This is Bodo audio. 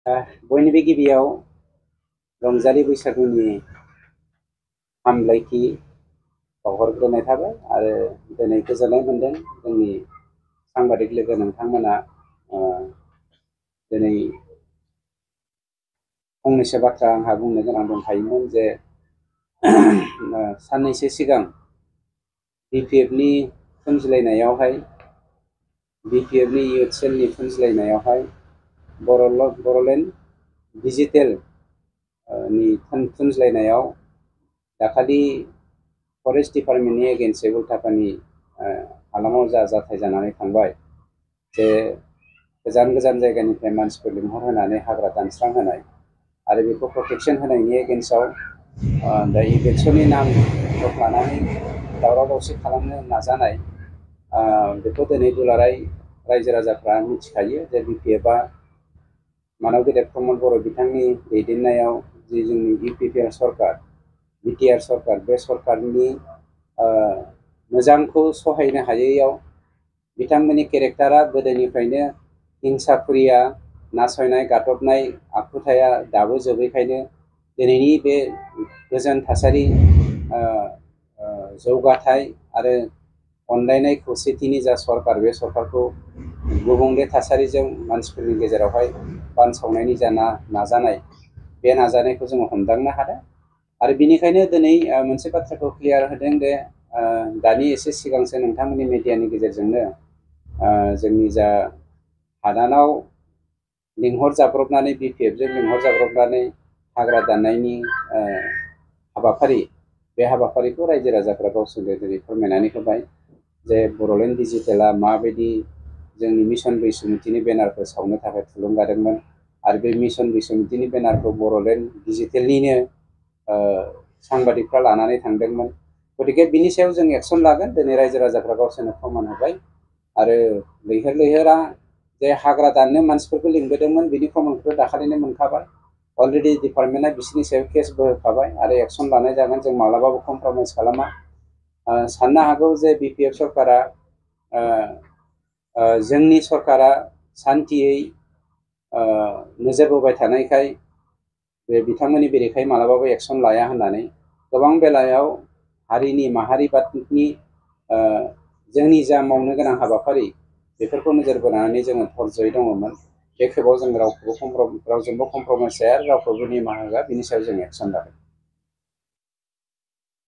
बयनिबो गिबियाव रंजालि बैसागुनि हामलायथि बावहरग्रोनाय थाबाय आरो दिनै गोजोननाय मोनदों जोंनि सांबादिक लोगो नोंथांमोना दिनै फंनैसो बाथ्रा आंहा बुंनो गोनां दंखायोमोन जे साननैसो सिगां बिपिएफनि सोमजिलायनायावहाय बिपिएफनि इयुथ सेलनि सोमजिलायनायावहाय बर'लेण्ड डिजिटेल नि सोमजिलायनायाव दाखालि फरेस्ट डिपार्टमेन्टनि एगेन्सै उल्टापानि हालामाव जा जाथाय जानानै थांबाय जे गोजान गोजान जायगानिफ्राय मानसिफोर लिंहरहोनानै हाग्रा दानस्रांहोनाय आरो बेखौ प्रटेक्शन होनायनि एगेन्स्टआव दा इलेक्शननि नाम लानानै दावराव दावसि खालामनो नाजानाय बेखौ दिनै दुलाराय रायजो राजाफ्रा मिथिखायो जे बिपिएफआ मानव गेदेर प्रमद बर' बिथांनि दैदेननायाव जि जोंनि इउपिपिएल सरकार बिटिआर सरकार बे सरकारनि मोजांखौ सहायनो हायैयाव बिथांमोननि केरेक्टारा गोदोनिफ्रायनो हिंसाफुरिया नासयनाय गादबनाय आखुथाया दाबो जोबैखायनो दिनैनि बे गोजोन थासारि जौगाथाय आरो अनलायनाय खौसेथिनि जा सरकार बे सरकारखौ गुबुंले थासारिजों मानसिफोरनि गेजेरावहाय बानसावनायनि जा नाजानाय बे नाजानायखौ जोङो हमदांनो हादों आरो बिनिखायनो दिनै मोनसे बाथ्राखौ क्लियार होदों दे दानि एसे सिगांसो नोंथांमोननि मिडियानि गेजेरजोंनो जोंनि जा हादानाव लिंहरजाब्रबनानै बिपिएफजों लिंहरजाब्रबनानै हाग्रा दाननायनि हाबाफारि बे हाबाफारिखौ रायजो राजाफ्रा गावसोरनो दिनै फोरमायनानै होबाय जे बर'लेण्ड डिजिटेला माबायदि जोंनि मिशन बैसुमुतिनि बेनारखौ सावनो थाखाय थुलुंगादोंमोन आरो बे मिशन बैसुमुतिनि बेनारखौ बर'लेण्ड डिजिटेलनिनो सांबादिकफ्रा लानानै थांदोंमोन गतिके बिनि सायाव जों एक्सन लागोन दिनै रायजो राजाफ्रा गावसोरनो फोरमान होबाय आरो लैहोर लैहोरा जे हाग्रा दाननो मानसिफोरखौ लिंबोदोंमोन बिनि प्रमानखौ दाखालिनो मोनखाबाय अलरेडि डिपार्टमेन्टआ बिसोरनि सायाव केसबो होखाबाय आरो एक्सन लानाय जागोन जों मालाबाबो कमप्रमाइज खालामा साननो हागौ जे बिपिएफ सरकारा जोंनि सरकारा सान्थियै नोजोर बोबाय थानायखाय बे बिथांमोननि बेरेखायै मालाबाबो एक्सन लाया होननानै गोबां बेलायाव हारिनि माहारिबादनि जोंनि जा मावनो गोनां हाबाफारि बेफोरखौ नोजोर बोनानै जोङो धर्जयै दङमोन बे खेबाव जों रावजोंबो कमप्रमाइस जाया रावखौबो निमाहा होआ बिनि सायाव जों एक्सन लागोन